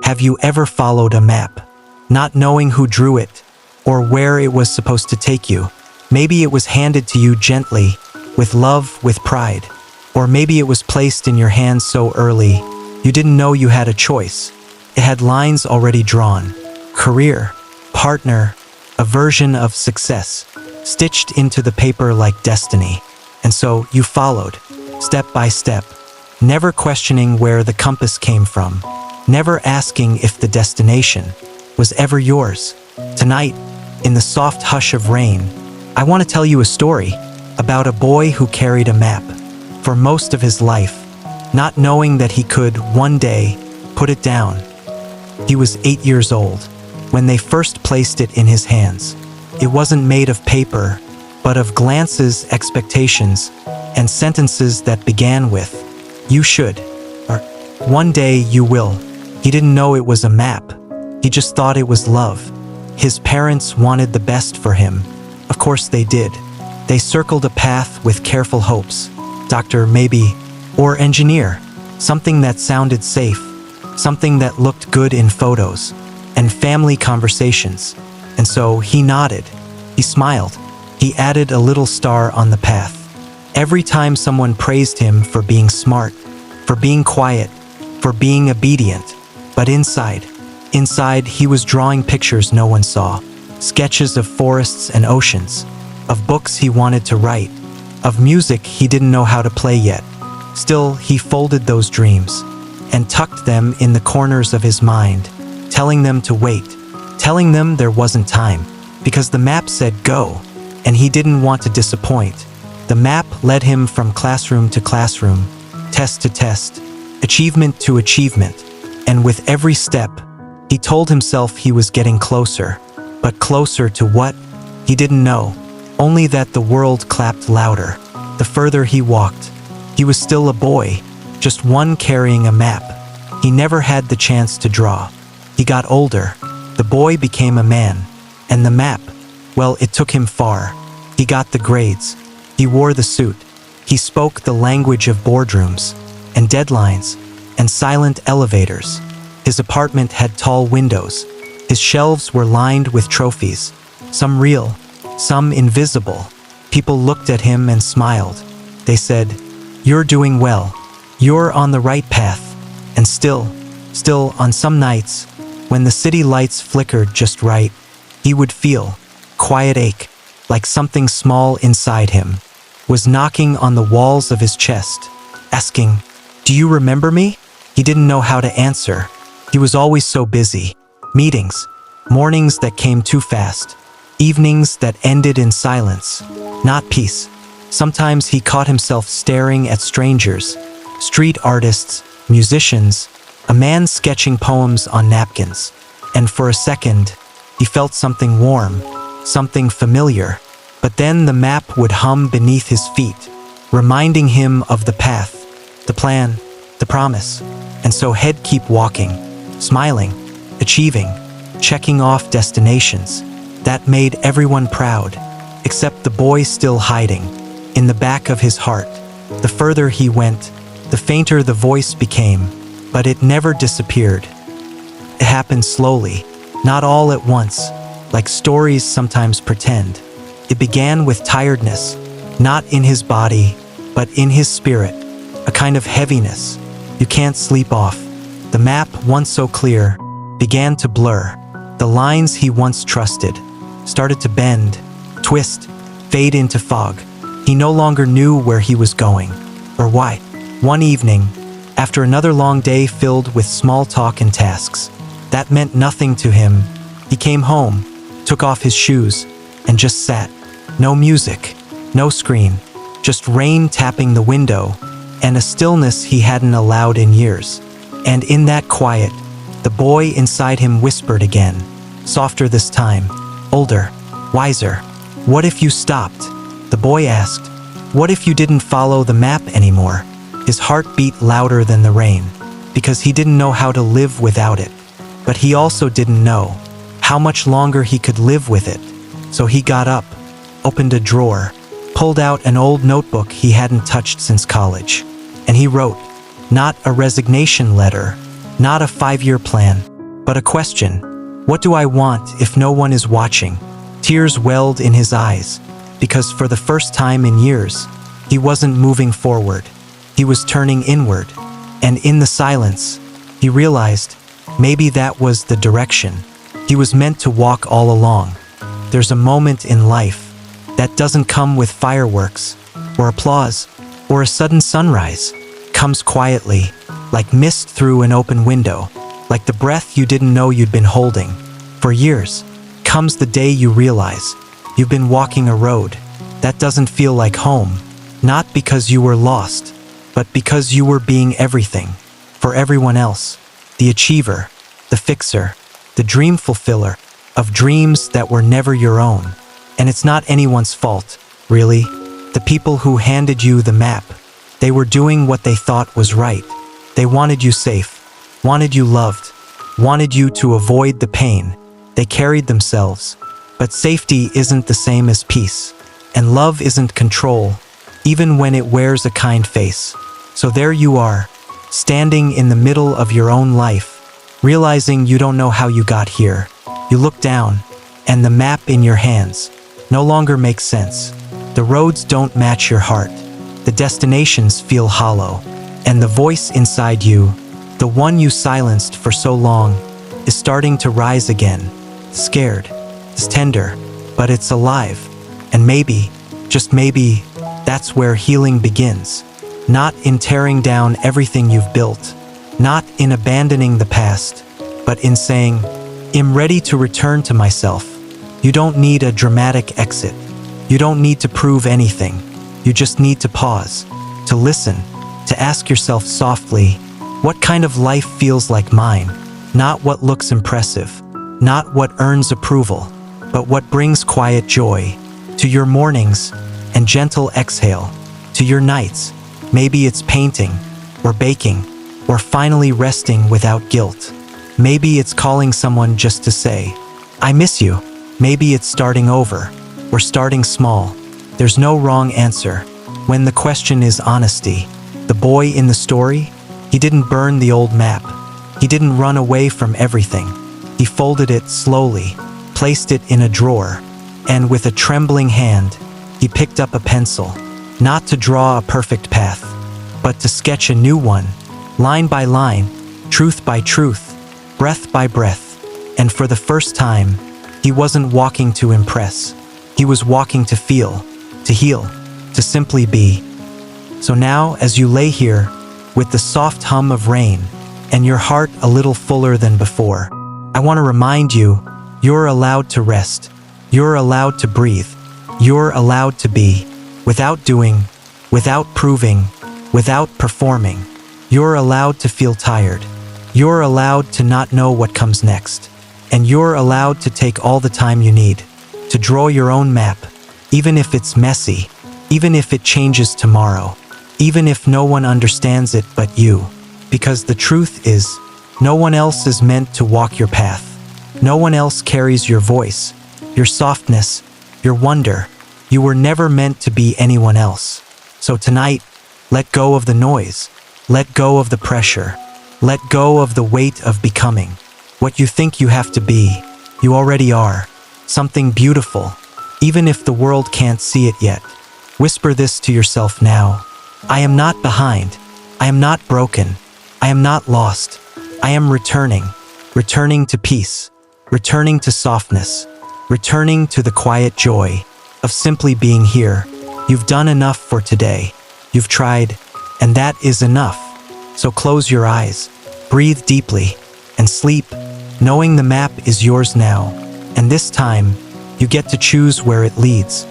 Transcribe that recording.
Have you ever followed a map, not knowing who drew it or where it was supposed to take you? Maybe it was handed to you gently, with love, with pride. Or maybe it was placed in your hands so early, you didn't know you had a choice. It had lines already drawn. Career, partner, a version of success, stitched into the paper like destiny. And so you followed, step by step, never questioning where the compass came from, never asking if the destination was ever yours. Tonight, in the soft hush of rain, I want to tell you a story about a boy who carried a map for most of his life, not knowing that he could, one day, put it down. He was 8 years old when they first placed it in his hands. It wasn't made of paper, but of glances, expectations, and sentences that began with, "You should," or "One day you will." He didn't know it was a map. He just thought it was love. His parents wanted the best for him. Of course they did. They circled a path with careful hopes. Doctor, maybe, or engineer. Something that sounded safe. Something that looked good in photos and family conversations. And so he nodded. He smiled. He added a little star on the path. Every time someone praised him for being smart, for being quiet, for being obedient. But inside he was drawing pictures no one saw. Sketches of forests and oceans, of books he wanted to write, of music he didn't know how to play yet. Still, he folded those dreams and tucked them in the corners of his mind, telling them to wait, telling them there wasn't time, because the map said go, and he didn't want to disappoint. The map led him from classroom to classroom, test to test, achievement to achievement, and with every step, he told himself he was getting closer. But closer to what? He didn't know, only that the world clapped louder. The further he walked, he was still a boy, just one carrying a map. He never had the chance to draw. He got older. The boy became a man. And the map, well, it took him far. He got the grades. He wore the suit. He spoke the language of boardrooms, and deadlines, and silent elevators. His apartment had tall windows. His shelves were lined with trophies, some real, some invisible. People looked at him and smiled. They said, "You're doing well. You're on the right path." And still, on some nights, when the city lights flickered just right, he would feel quiet ache, like something small inside him was knocking on the walls of his chest, asking, "Do you remember me?" He didn't know how to answer. He was always so busy. Meetings, mornings that came too fast, evenings that ended in silence, not peace. Sometimes he caught himself staring at strangers, street artists, musicians, a man sketching poems on napkins. And for a second, he felt something warm, something familiar. But then the map would hum beneath his feet, reminding him of the path, the plan, the promise. And so he'd keep walking, smiling, achieving, checking off destinations. That made everyone proud, except the boy still hiding, in the back of his heart. The further he went, the fainter the voice became, but it never disappeared. It happened slowly, not all at once, like stories sometimes pretend. It began with tiredness, not in his body, but in his spirit, a kind of heaviness you can't sleep off. The map, once so clear, began to blur. The lines he once trusted started to bend, twist, fade into fog. He no longer knew where he was going, or why. One evening, after another long day filled with small talk and tasks that meant nothing to him, he came home, took off his shoes, and just sat. No music, no screen, just rain tapping the window, and a stillness he hadn't allowed in years. And in that quiet, the boy inside him whispered again, softer this time, older, wiser. "What if you stopped?" The boy asked. "What if you didn't follow the map anymore?" His heart beat louder than the rain, because he didn't know how to live without it. But he also didn't know how much longer he could live with it. So he got up, opened a drawer, pulled out an old notebook he hadn't touched since college, and he wrote, not a resignation letter, not a 5-year plan, but a question. What do I want if no one is watching? Tears welled in his eyes, because for the first time in years, he wasn't moving forward. He was turning inward, and in the silence, he realized maybe that was the direction he was meant to walk all along. There's a moment in life that doesn't come with fireworks, or applause, or a sudden sunrise. Comes quietly, like mist through an open window, like the breath you didn't know you'd been holding for years. Comes the day you realize you've been walking a road that doesn't feel like home, not because you were lost, but because you were being everything for everyone else. The achiever, the fixer, the dream fulfiller of dreams that were never your own. And it's not anyone's fault, really. The people who handed you the map, they were doing what they thought was right. They wanted you safe, wanted you loved, wanted you to avoid the pain they carried themselves. But safety isn't the same as peace, and love isn't control, even when it wears a kind face. So there you are, standing in the middle of your own life, realizing you don't know how you got here. You look down, and the map in your hands no longer makes sense. The roads don't match your heart. The destinations feel hollow, and the voice inside you, the one you silenced for so long, is starting to rise again. Scared, it's tender, but it's alive. And maybe, just maybe, that's where healing begins. Not in tearing down everything you've built, not in abandoning the past, but in saying, I'm ready to return to myself. You don't need a dramatic exit. You don't need to prove anything. You just need to pause, to listen, to ask yourself softly, what kind of life feels like mine? Not what looks impressive, not what earns approval, but what brings quiet joy to your mornings and gentle exhale to your nights. Maybe it's painting, or baking, or finally resting without guilt. Maybe it's calling someone just to say, I miss you. Maybe it's starting over, or starting small. There's no wrong answer when the question is honesty. The boy in the story, he didn't burn the old map. He didn't run away from everything. He folded it slowly, placed it in a drawer, and with a trembling hand, he picked up a pencil, not to draw a perfect path, but to sketch a new one, line by line, truth by truth, breath by breath. And for the first time, he wasn't walking to impress. He was walking to feel, to heal, to simply be. So now, as you lay here, with the soft hum of rain, and your heart a little fuller than before, I want to remind you, you're allowed to rest. You're allowed to breathe. You're allowed to be, without doing, without proving, without performing. You're allowed to feel tired. You're allowed to not know what comes next. And you're allowed to take all the time you need to draw your own map, even if it's messy, even if it changes tomorrow, even if no one understands it but you. Because the truth is, no one else is meant to walk your path. No one else carries your voice, your softness, your wonder. You were never meant to be anyone else. So tonight, let go of the noise. Let go of the pressure. Let go of the weight of becoming. What you think you have to be, you already are. Something beautiful, even if the world can't see it yet. Whisper this to yourself now. I am not behind. I am not broken. I am not lost. I am returning. Returning to peace. Returning to softness. Returning to the quiet joy of simply being here. You've done enough for today. You've tried, and that is enough. So close your eyes, breathe deeply, and sleep, knowing the map is yours now. And this time, you get to choose where it leads.